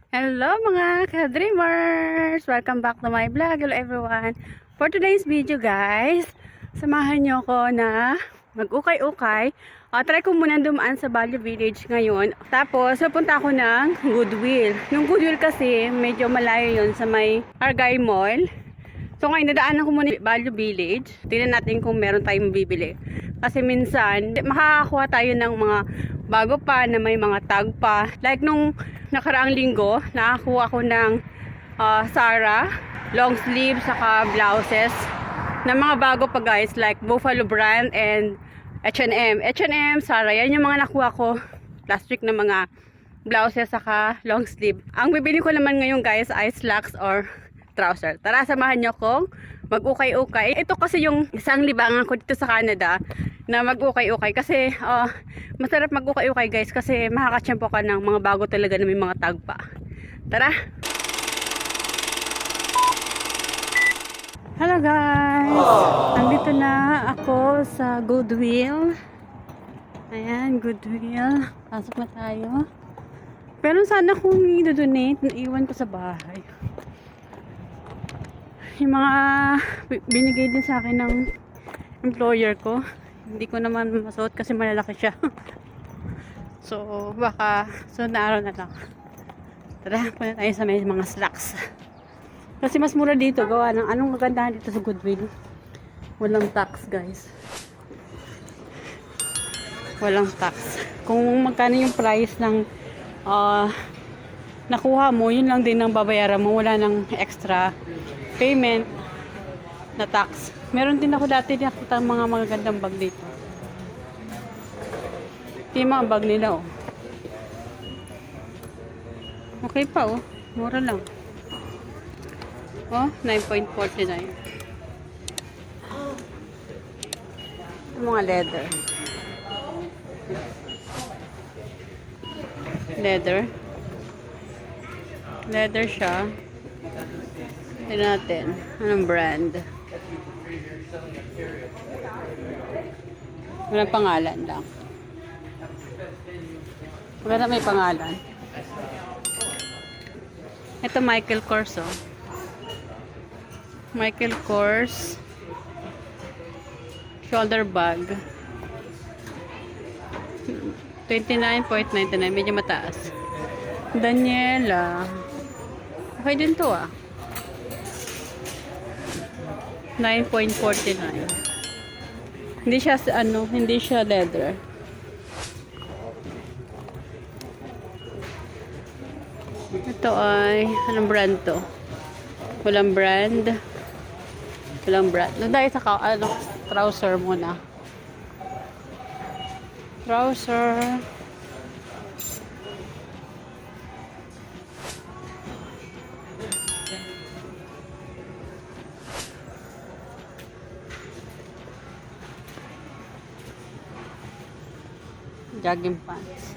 Hello mga ka-dreamers! Welcome back to my vlog. Hello everyone! For today's video guys, samahan nyo ko na mag-ukay-ukay. Try ko muna dumaan sa Baguio Village ngayon. Tapos, pupunta ako ng Goodwill. Yung Goodwill kasi, medyo malayo yun sa may Argyle Mall. So ngayon, nadaanan ko muna Baguio Village. Tingnan natin kung meron tayong bibili. Kasi minsan, makakakuha tayo ng mga bago pa na may mga tag pa. Like nung nakaraang linggo, nakakuha ko ng Zara, long sleeve, saka blouses na mga bago pa guys, like Buffalo brand and H&M. H&M, Zara, yan yung mga nakuha ko last week na mga blouses, saka long sleeve. Ang bibili ko naman ngayon guys ay slacks or trouser. Tara, samahan nyo kong mag-ukay-ukay. Ito kasi yung isang libangan ko dito sa Canada na mag-ukay-ukay kasi masarap mag-ukay-ukay guys kasi makakatsyempo ka ng mga bago talaga na may mga tag pa. Tara! Hello guys! Nandito na ako sa Goodwill. Ayan, Goodwill. Pasok na tayo. Pero sana kung i-donate, iwan ko sa bahay. Yung mga binigay din sa akin ng employer ko, hindi ko naman masuot kasi malalaki siya. So, baka sunod na araw na lang. Tara, punta tayo sa may mga slacks. Kasi mas mura dito, gawa ng anong kagandahan dito sa Goodwill. Walang tax, guys. Walang tax. Kung magkano yung price ng nakuha mo, yun lang din ang babayaran mo. Wala ng extra payment na tax. Meron din ako dati nakita mga magagandang bag dito. Ito yung mga bag nila, oh. Okay pa, oh. Mura lang. Oh, 9.49. Mga leather. Leather siya. Tignan natin. Anong brand? Walang pangalan lang. Wala may pangalan. Ito Michael Kors, oh. Michael Kors shoulder bag. 29.99. Medyo mataas. Daniela. Okay din to, ah. 9.49. Hindi siya hindi siya leather. Ito ay anong brand to? Walang brand. Dahil sa trouser muna. Trouser. Jogging pants.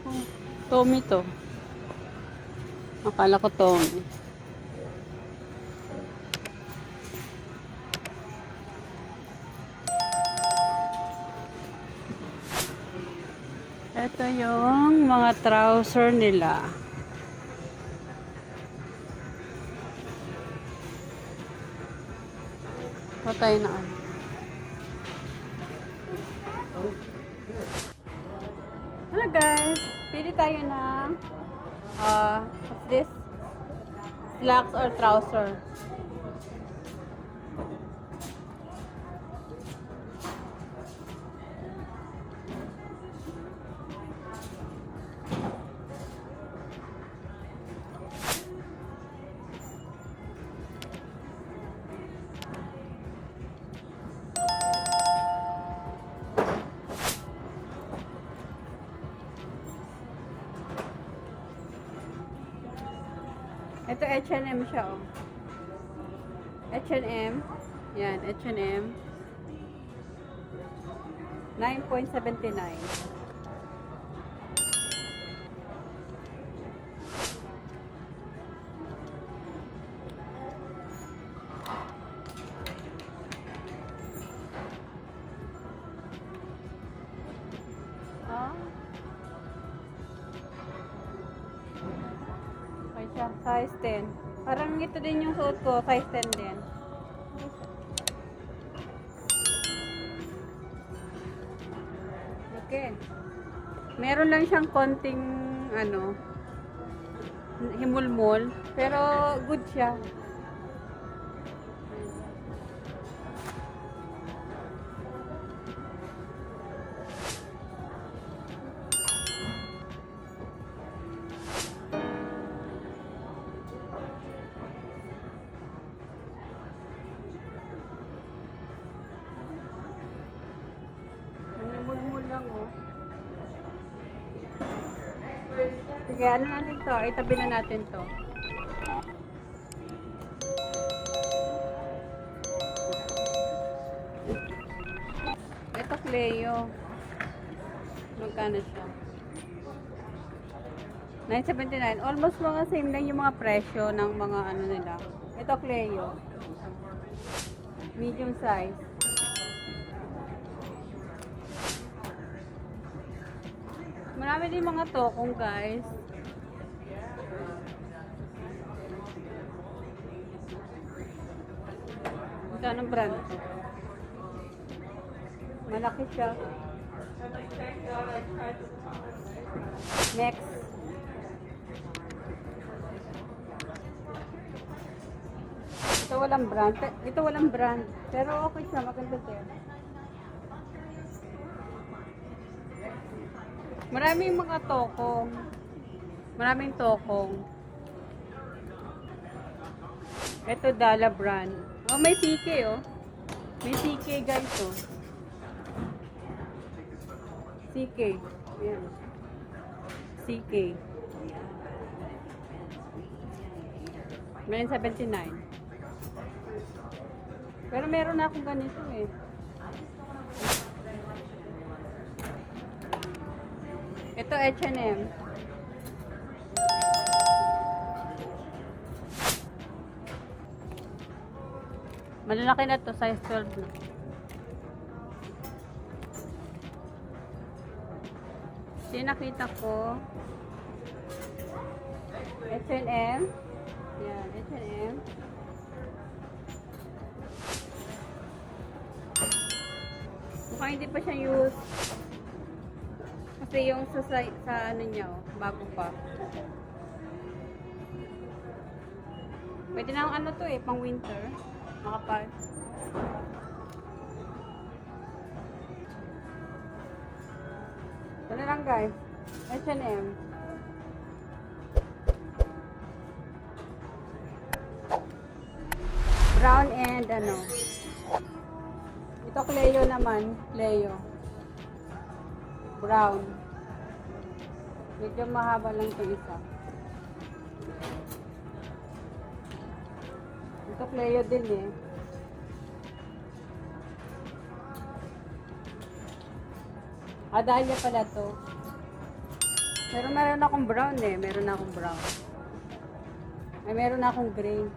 Oh, Tommy to. Akala ko Tommy. Ito yung mga trouser nila. Patay na. Hello guys, pili tayo ng what's this? Slacks or trouser. Ito H&M siya, oh. H&M. Yan, H&M. 9.79. siya, size 10. Parang ito din yung suot ko, size 10 din. Okay. Meron lang siyang konting ano, himulmol, pero good siya. Himulmol lang oh. Sige, ano natin to? Itabi na natin to. Ito Cleo. Magkano siya? 9.79. Almost mga same lang yung mga presyo ng mga ano nila. Ito Cleo. Medium size. Marami din mga tokong guys. Anong brand to? Malaki siya. Next. Ito walang brand. Ito walang brand. Pero okay siya. Maganda siya. Maraming mga tokong. Maraming tokong. Ito Dala brand. Oh, may CK oh. May CK guys oh. CK. Ayan. CK. 9.79. Pero meron na akong ganito eh. Ito H&M. Malalaki na to, size 12 na. Yung nakita ko, H&M. Yan, H&M. Mukhang hindi pa siya use. Kasi yung sa ano niya, oh, bago pa. Pwede na ano to eh, pang winter. Makapal. Ito na lang guys. H&M. Brown and ano. Ito Cleo naman. Cleo. Brown. Medyo mahaba lang ito isa. Ito Cleo din eh. Adalia pala to. Meron akong brown eh. Meron akong brown. Ay, meron akong gray.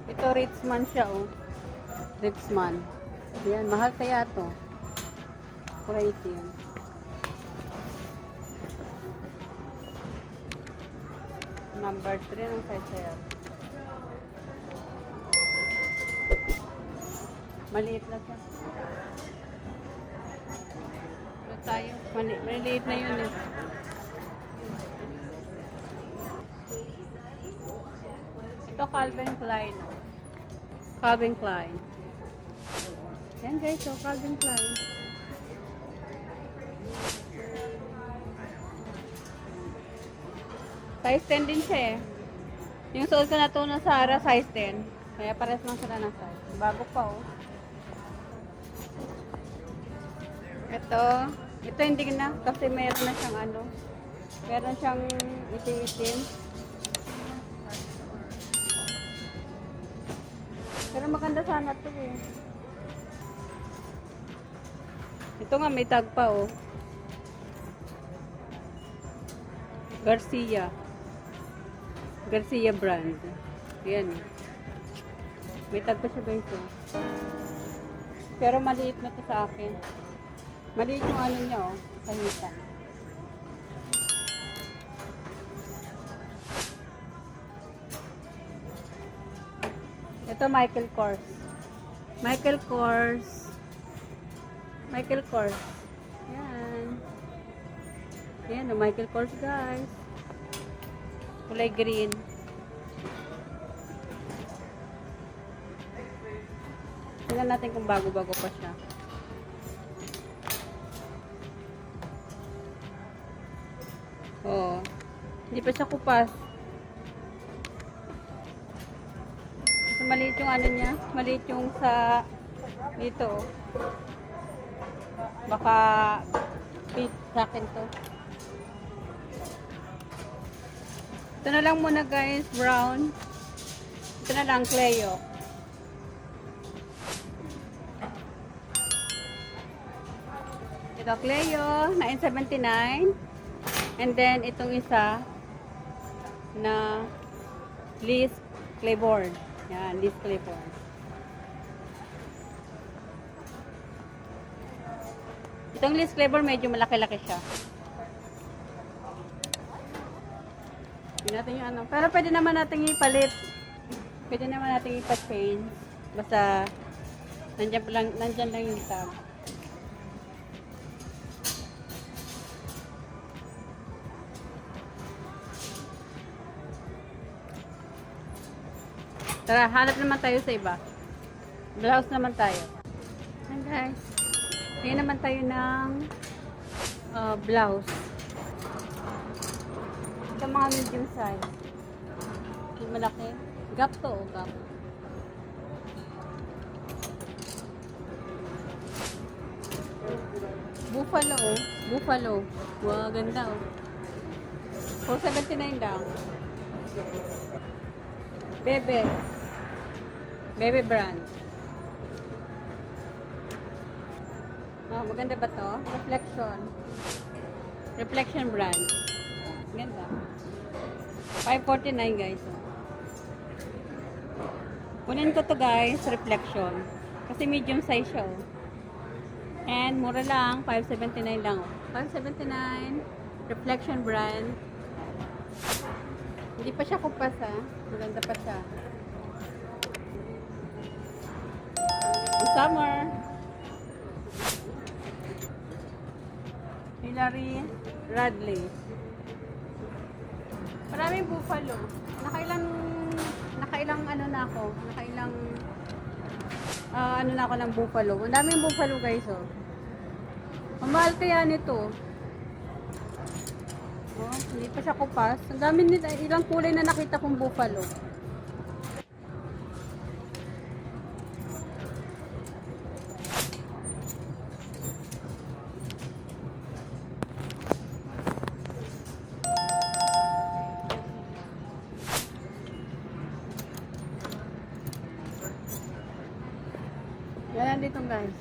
Ito Ritzman siya oh. Ritzman. Yan, mahal kaya to. Crazy yan. Number 3 ng size sa'yo. Maliit lang siya. Ito tayo. Maliit na yun eh. Ito Calvin Klein. Calvin Klein. Yan guys, so Calvin Klein. Size 10 din siya eh. Yung suot ko na ito na Zara, size 10. Kaya pares lang sila ng size. Bago pa oh. Ito hindi na kasi meron na siyang ano. Meron siyang itim-itim. Pero maganda sana ito eh. Ito nga may tag pa oh. Garcia brand. Ayan. May tag pa siya guys oh. Pero maliit na to sa akin. Maliit yung ano niya oh. Kahita. Ito, Michael Kors. Michael Kors. Michael Kors. Yan. Yan, oh, Michael Kors, guys. Kulay green. Tingnan natin kung bago-bago pa siya. Oh. Hindi pa siya kupas. Kasi maliit yung ano niya. Maliit yung sa dito. Oh. Baka fit sa akin to. Ito na lang muna guys, brown. Ito na lang, Cleo. Ito, Cleo, 979. And then, itong isa na Liz Claiborne. Yan, Liz Claiborne. Itong Liz Claiborne, medyo malaki-laki siya. Hindi natin yung ano. Pero pwede naman natin ipalit. Pwede naman natin ipa-change. Basta, nandyan lang yung tab. Tara, hanap naman tayo sa iba. Blouse naman tayo. Ayan guys. Ngayon naman tayo ng blouse. Ito mga medium size. Yung malaki. Gap to, oh, gap. Buffalo, oh. Buffalo. Wow, ganda, oh. 479 lang. Bebe. Bebe brand. Oh, maganda ba to? Reflection. Reflection brand. Ganda. 549 guys. Kunin ko to guys, reflection. Kasi medium size siya. Oh. And mura lang, 579 lang. Oh. 579. Reflection brand. Hindi pa siya kupas ha. Maganda pa siya. Summer. Hillary Radley. Maraming buffalo. Nakailang ano na ako. Nakailang ano na ako ng buffalo. Ang daming buffalo guys oh. Mamahal kaya nito. Oh, hindi pa siya kupas. Ang dami nito, ilang kulay na nakita kong buffalo. Yan dito guys.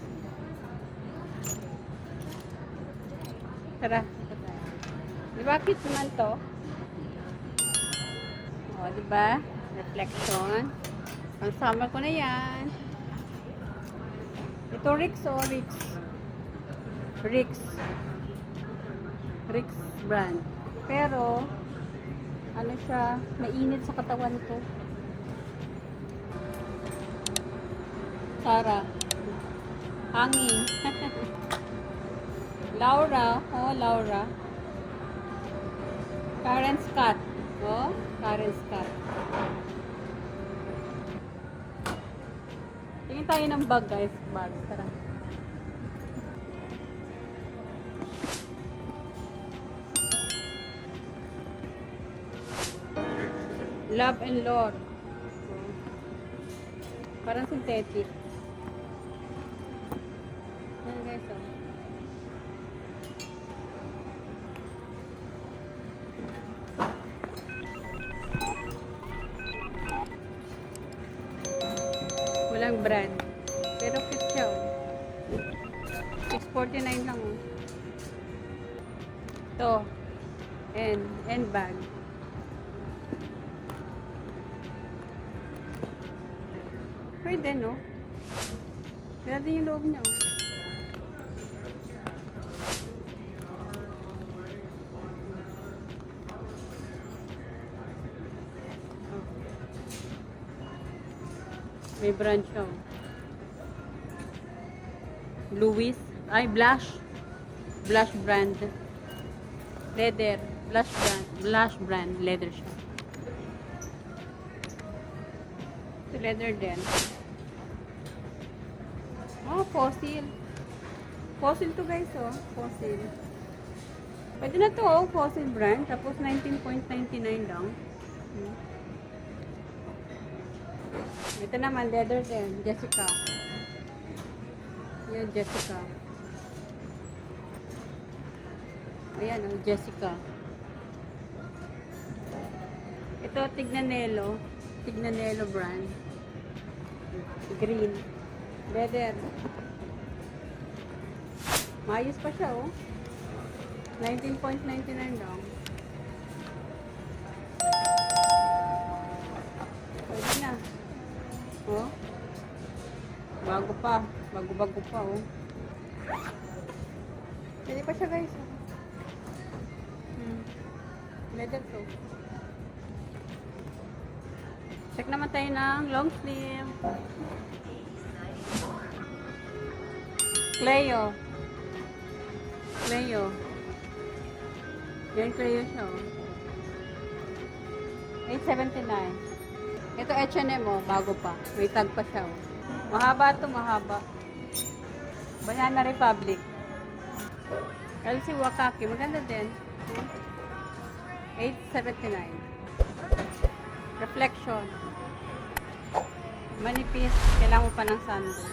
Tara. Diba cute naman to? O, diba? Reflection. Pang summer ko na yan. Ito Rix o Rix? Rix. Rix brand. Pero, ano siya, mainit sa katawan ko. Sarah. Hangin. Laura. Oh, Laura. Karen Scott. Oh, Karen Scott. Tingin tayo ng bag, guys. Bag. Tara. Love and Lord. Parang synthetic. Ayan, guys. Oh. Walang brand. Pero cute siya, oh. 649 lang, oh. Ito. And bag. Pwede, no? Pwede din yung loob niya, oh. May brand siya. Oh. Louis. Ay, Blush. Blush brand. Leather. Blush brand. Blush brand. Leather siya. Ito leather din. Oh, Fossil. Fossil to guys, oh. Fossil. Pwede na to, oh. Fossil brand. Tapos 19.99 lang. Ito naman, leather din. Jessica. Yan, Jessica. Ayan, oh, Jessica. Ito, Tignanello. Tignanello brand. Green. Leather. Maayos pa siya, oh. 19.99 lang. Pwede na. Oh. Bago pa. Bago-bago pa, oh. Pwede pa siya, guys. Leather to. Check naman tayo ng long sleeve. Cleo. Cleo. Yan, Cleo siya, oh. 8.79. Ito H&M, oh. Bago pa. May tag pa siya, oh. Mahaba to, mahaba. Banana Republic. LC Wakaki. Maganda din. 8.79. Reflection. Manipis. Kailangan mo pa ng sandal.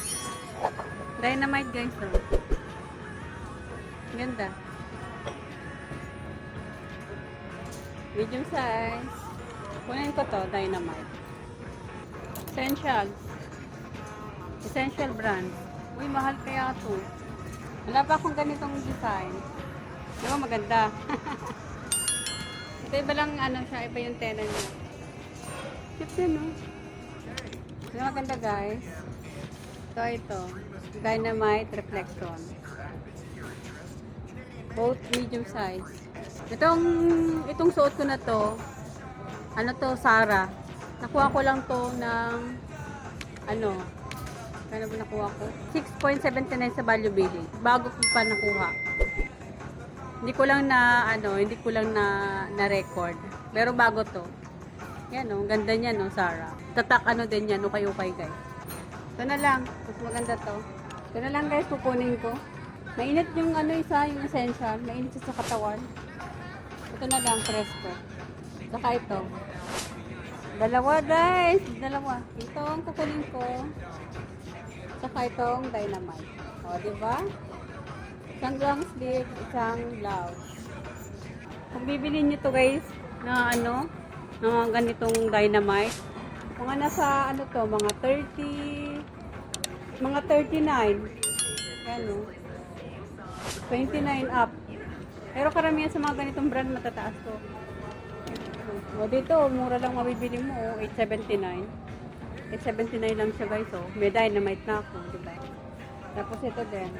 Dynamite guys, oh. Ganda. Medium size. Kunin ko to, Dynamite. Essentials. Essential brand. Uy, mahal kaya to. Wala pa akong ganitong design. Di ba maganda? Ito iba lang ano siya, iba yung tela niya. Cute din, no? Di ba maganda guys? Ito. Dynamite Reflection. Both medium size. Itong suot ko na to, ano to, Zara. Nakuha ko lang to ng, ano ba nakuha ko? 6.79 sa Value Billing. Bago ko pa nakuha. Hindi ko lang na record. Pero bago to. Yan, oh, ganda niya, no, Zara. Tatak ano din yan, ukay-ukay guys. Ito na lang, mas maganda to. Ito na lang guys, kukunin ko. Mainit yung yung essential. Mainit siya sa katawan. Ito na lang, presko. Saka ito. Dalawa guys, dalawa. Ito ang kukunin ko. Saka itong Dynamite. O, diba? Isang long sleeve, isang blouse. Kung bibili nyo to guys, na na ganitong Dynamite, mga nasa, mga 30, mga 39. Yan, o. 29 up. Pero karamihan sa mga ganitong brand, matataas to. O, dito, mura lang mabibili mo, 879. 879 lang siya guys, oh. May Dynamite na ako, diba? Tapos ito din.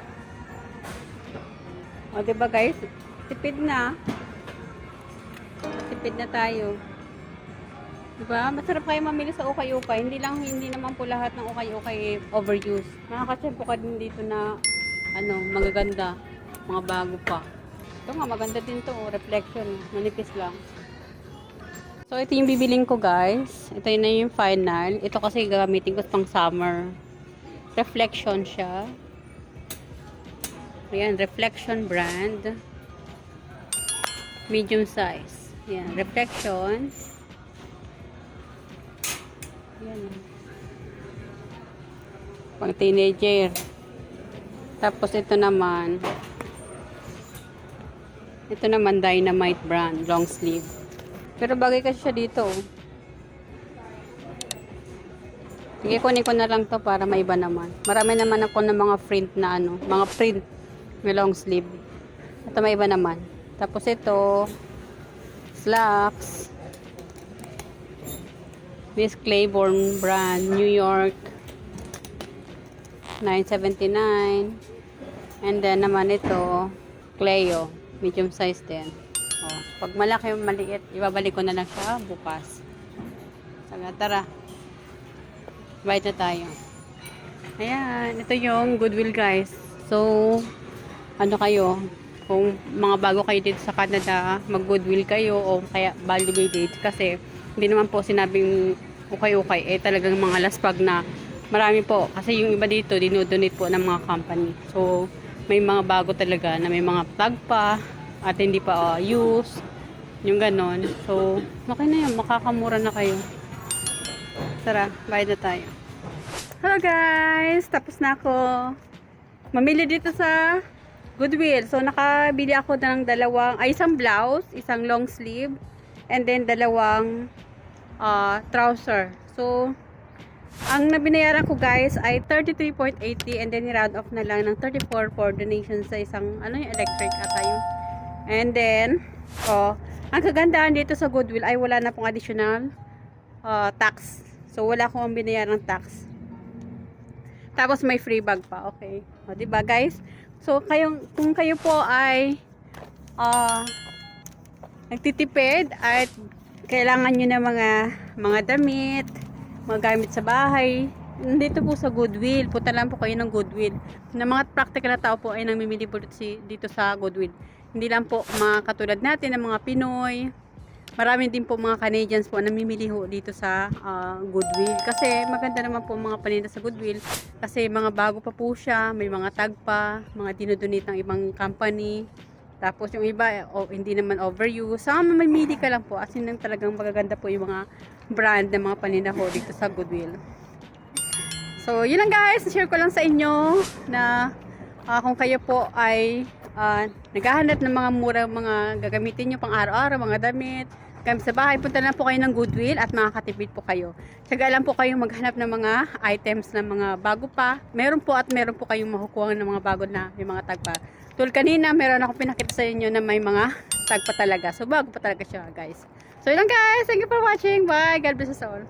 O, diba guys? Tipid na. Tipid na tayo. Diba? Masarap kayo mamili sa ukay-ukay. Hindi naman po lahat ng ukay-ukay overuse. Makakachampo ka din dito na, magaganda. Mga bago pa. Ito nga, maganda din to, oh. Reflection. Manipis lang. So, ito yung bibiling ko, guys. Ito na yung final. Ito kasi gagamitin ko pang summer. Reflection siya. Ayan, Reflection brand. Medium size. Ayan, Reflection. Ayan. Pang teenager. Tapos, ito naman Dynamite brand. Long sleeve. Pero bagay kasi siya dito. Sige, kunin ko na lang to para maiba naman. Marami naman ako ng mga print na mga print may long sleeve. Ito maiba naman. Tapos ito, slacks. Miss Claiborne brand, New York. 9.79. And then naman ito, Cleo. Medium size din. Oh, pag malaki o maliit, ibabalik ko na lang siya bukas. Tara. Bayad na tayo. Ayan, ito yung Goodwill guys. So, ano kayo, kung mga bago kayo dito sa Canada, mag-Goodwill kayo o kaya validate kasi hindi naman po sinabing ukay-ukay, eh talagang mga laspag na marami po. Kasi yung iba dito, dinodonate po ng mga company. So, may mga bago talaga na may mga plug pa at hindi pa use. Yung ganon. So, okay na yan. Makakamura na kayo. Tara, bayad na tayo. Hello guys! Tapos na ako mamili dito sa Goodwill. So, nakabili ako ng isang blouse, isang long sleeve, and then dalawang trouser. So, ang nabinayaran ko guys ay 33.80 and then round off na lang ng 34 for donation sa isang, yung electric ata yun. And then, ang kagandahan dito sa Goodwill ay wala na pong additional tax. So, wala akong binayaran ng tax. Tapos may free bag pa, okay. O, diba guys? So, kung kayo po ay nagtitipid at kailangan nyo na mga damit, mga gamit sa bahay, nandito po sa Goodwill. Punta lang po kayo ng Goodwill. Na mga practical na tao po ay namimili po dito sa Goodwill. Hindi lang po mga katulad natin ng mga Pinoy. Marami din po mga Canadians po namimili ho dito sa Goodwill. Kasi maganda naman po mga paninda sa Goodwill. Kasi mga bago pa po siya, may mga tag pa, mga dinodonate ng ibang company. Tapos yung iba, hindi naman overuse. Saka mamimili ka lang po. As in talagang magaganda po yung mga brand ng mga paninda ho dito sa Goodwill. So, yun lang guys. Share ko lang sa inyo na kung kayo po ay naghahanap ng mga murang mga gagamitin nyo pang araw-araw, mga damit, gamit sa bahay, punta lang po kayo ng Goodwill at makakatipid po kayo. Tsaga lang po kayong maghanap ng mga items na mga bago pa. Meron po kayong makukuha ng mga bago na may mga tag pa. Tulad kanina, meron ako pinakita sa inyo na may mga tag pa talaga. So, bago pa talaga siya guys. So, yun lang guys. Thank you for watching. Bye. God bless us all.